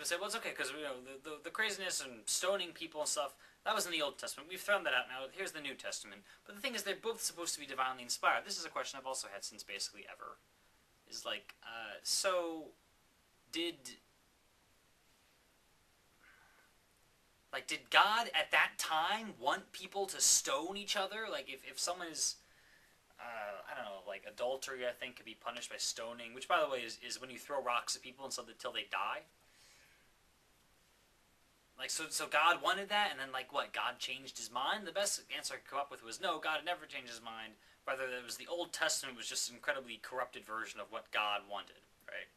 people say, well, it's okay because the craziness and stoning people and stuff, that was in the Old Testament. We've thrown that out now. Here's the New Testament. But the thing is, they're both supposed to be divinely inspired. This is a question I've also had since basically ever. Is like, so did God at that time want people to stone each other? Like, if someone is, I don't know, like adultery, I think, could be punished by stoning, which, by the way, is when you throw rocks at people until they die. Like, so God wanted that, and then, like, what, God changed his mind? The best answer I could come up with was, no, God never changed his mind. Rather, it was the Old Testament was just an incredibly corrupted version of what God wanted, right?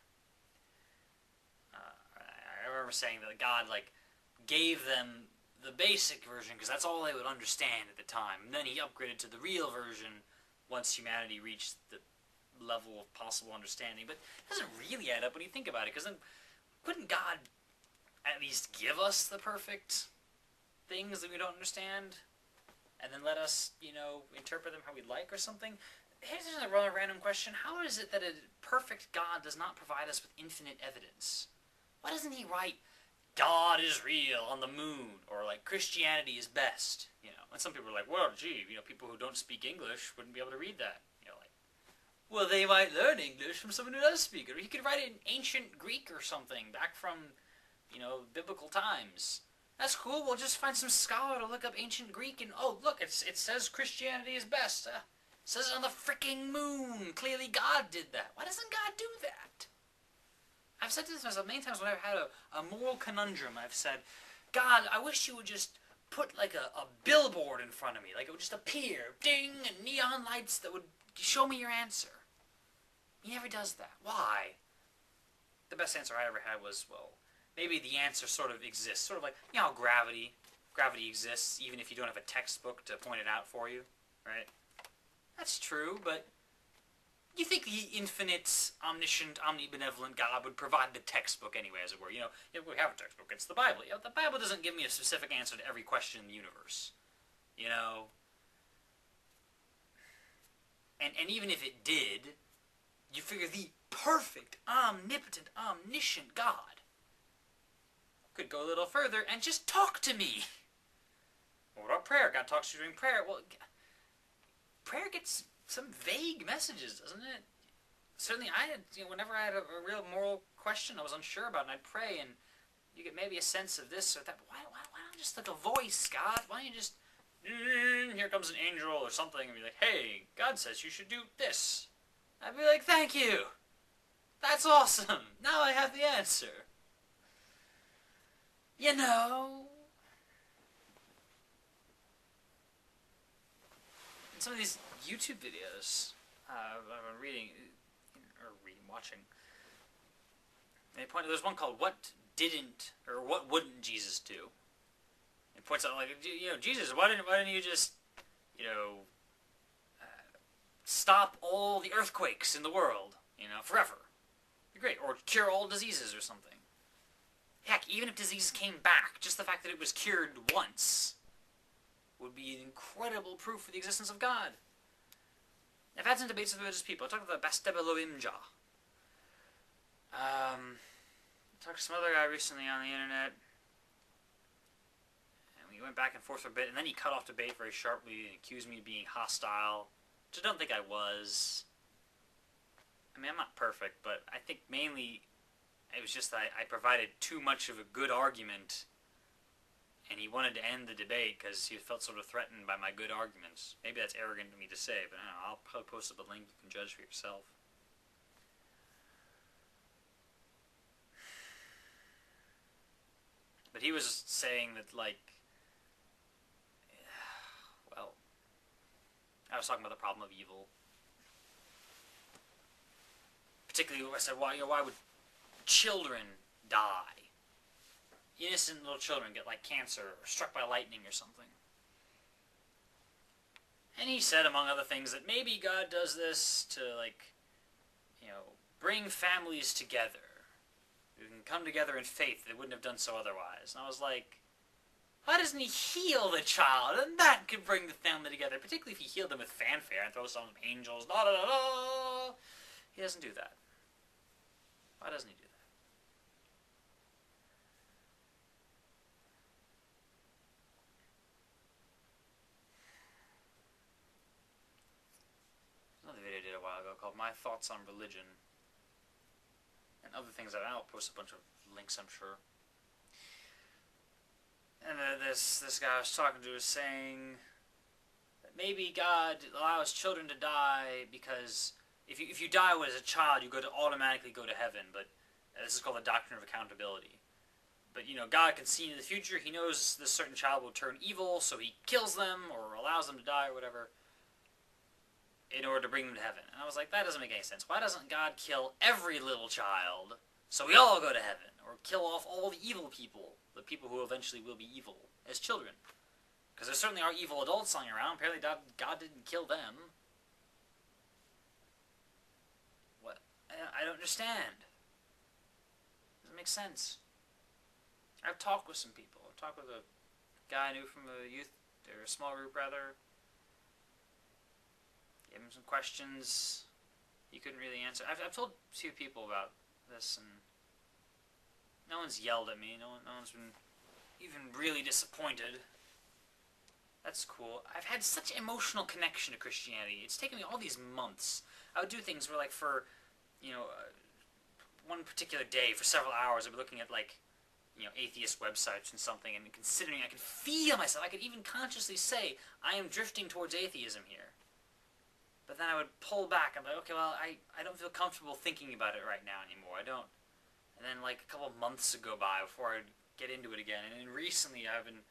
I remember saying that God, like, gave them the basic version, because that's all they would understand at the time. And then he upgraded to the real version once humanity reached the level of possible understanding. But it doesn't really add up when you think about it, because then couldn't God at least give us the perfect things that we don't understand, and then let us, interpret them how we'd like or something? Here's a rather random question. How is it that a perfect God does not provide us with infinite evidence? Why doesn't he write, God is real on the moon, or like Christianity is best? And some people are like, well, gee, people who don't speak English wouldn't be able to read that. Well, they might learn English from someone who does speak it, or he could write it in ancient Greek or something back from, biblical times. That's cool. We'll just find some scholar to look up ancient Greek and, oh, look, it says Christianity is best. It says it on the freaking moon. Clearly God did that. Why doesn't God do that? I've said this to myself many times when I've had a moral conundrum. I've said, God, I wish you would just put like a billboard in front of me. Like it would just appear, ding, and neon lights that would show me your answer. He never does that. Why? The best answer I ever had was, well, maybe the answer sort of exists. Sort of like, how gravity exists even if you don't have a textbook to point it out for you, right? That's true, but you think the infinite, omniscient, omnibenevolent God would provide the textbook anyway, as it were. If we have a textbook, it's the Bible. The Bible doesn't give me a specific answer to every question in the universe. And even if it did, you figure the perfect, omnipotent, omniscient God could go a little further and just talk to me. What about prayer? God talks to you during prayer. Well, prayer gets some vague messages, doesn't it? Certainly I had, whenever I had a real moral question I was unsure about, and I'd pray, and you get maybe a sense of this or that, but why not just like a voice, God? Why don't you just, here comes an angel or something, and be like, hey, God says you should do this. I'd be like, thank you. That's awesome. Now I have the answer. And some of these YouTube videos I've been watching, and there's one called "What Didn't or What Wouldn't Jesus Do?" It points out, like, Jesus, why didn't you just, stop all the earthquakes in the world, forever? It'd be great, or cure all diseases or something. Heck, even if disease came back, just the fact that it was cured once would be an incredible proof for the existence of God. I've had some debates with religious people. I talked about the Bastebaloimja. I talked to some other guy recently on the internet, and we went back and forth for a bit, and then he cut off debate very sharply and accused me of being hostile, which I don't think I was. I mean, I'm not perfect, but I think mainly it was just that I provided too much of a good argument, and he wanted to end the debate because he felt sort of threatened by my good arguments. Maybe that's arrogant of me to say, but I don't know, I'll probably post up a link you can judge for yourself. But he was saying that, like, well, I was talking about the problem of evil. Particularly, I said, why would children die? Innocent little children get, like, cancer or struck by lightning or something. And he said, among other things, that maybe God does this to, like, bring families together who can come together in faith that wouldn't have done so otherwise. And I was like, why doesn't he heal the child? And that could bring the family together, particularly if he healed them with fanfare and throws some angels, da da da da. He doesn't do that. Why doesn't he do that? called My Thoughts on Religion, and other things that I'll post a bunch of links, I'm sure. And this guy I was talking to was saying that maybe God allows children to die because if you die as a child, you automatically go to heaven. But this is called the doctrine of accountability. But God can see into the future. He knows this certain child will turn evil, so He kills them or allows them to die or whatever in order to bring them to heaven. And I was like, that doesn't make any sense. Why doesn't God kill every little child so we all go to heaven? Or kill off all the evil people, the people who eventually will be evil as children? Because there certainly are evil adults lying around. Apparently God didn't kill them. What? I don't understand. Doesn't make sense. I've talked with some people. I've talked with a guy I knew from a youth, or a small group rather. Gave him some questions he couldn't really answer. I've told a few people about this, and no one's yelled at me. No one's been even really disappointed. That's cool. I've had such emotional connection to Christianity. It's taken me all these months. I would do things where, like, for, one particular day, for several hours, I'd be looking at, like, atheist websites and something, and considering, I could feel myself. I could even consciously say, I am drifting towards atheism here. But then I would pull back. I'm like, okay, well, I don't feel comfortable thinking about it right now anymore. I don't. And then, like, a couple of months would go by before I'd get into it again. And then recently I've been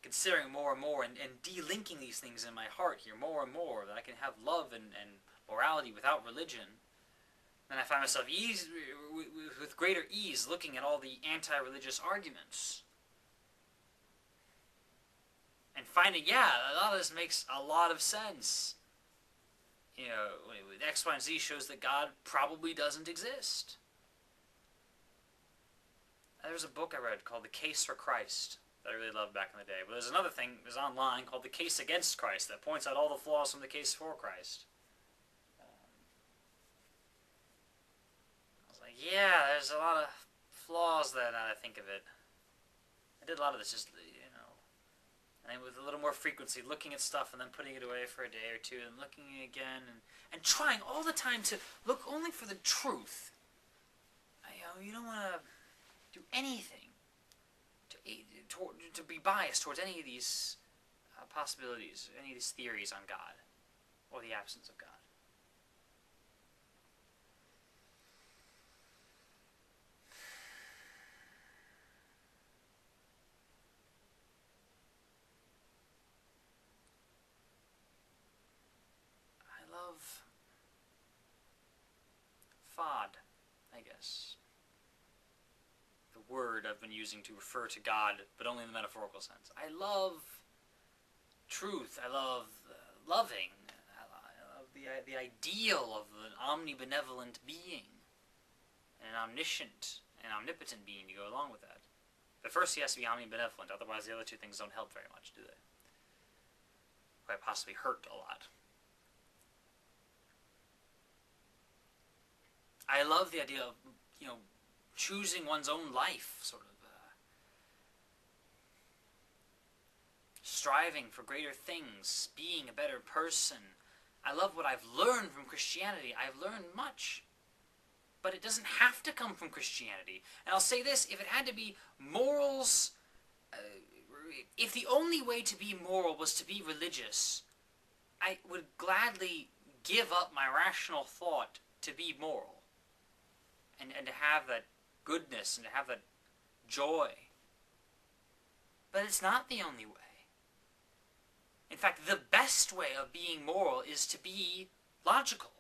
considering more and more and de-linking these things in my heart here more and more, that I can have love and morality without religion. Then I find myself with greater ease looking at all the anti-religious arguments. And finding, a lot of this makes a lot of sense. X, Y, and Z shows that God probably doesn't exist. There was a book I read called The Case for Christ that I really loved back in the day. But there's another thing that was online called The Case Against Christ that points out all the flaws from the case for Christ. I was like, there's a lot of flaws there now that I think of it. I did a lot of this just, and with a little more frequency, looking at stuff and then putting it away for a day or two and looking again and trying all the time to look only for the truth. You don't want to do anything to be biased towards any of these possibilities, any of these theories on God or the absence of God. I love FOD, I guess. The word I've been using to refer to God, but only in the metaphorical sense. I love truth. I love loving. I love the ideal of an omnibenevolent being, and an omniscient and omnipotent being to go along with that. But first he has to be omnibenevolent, otherwise the other two things don't help very much, do they? Quite possibly hurt a lot. I love the idea of, choosing one's own life, sort of. Striving for greater things, being a better person. I love what I've learned from Christianity. I've learned much. But it doesn't have to come from Christianity. And I'll say this, if it had to be morals, if the only way to be moral was to be religious, I would gladly give up my rational thought to be moral. And to have that goodness and to have that joy. But it's not the only way. In fact, the best way of being moral is to be logical.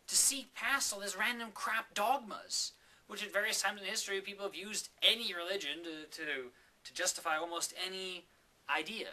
To see past all this random crap dogmas, which at various times in history people have used any religion to justify almost any idea.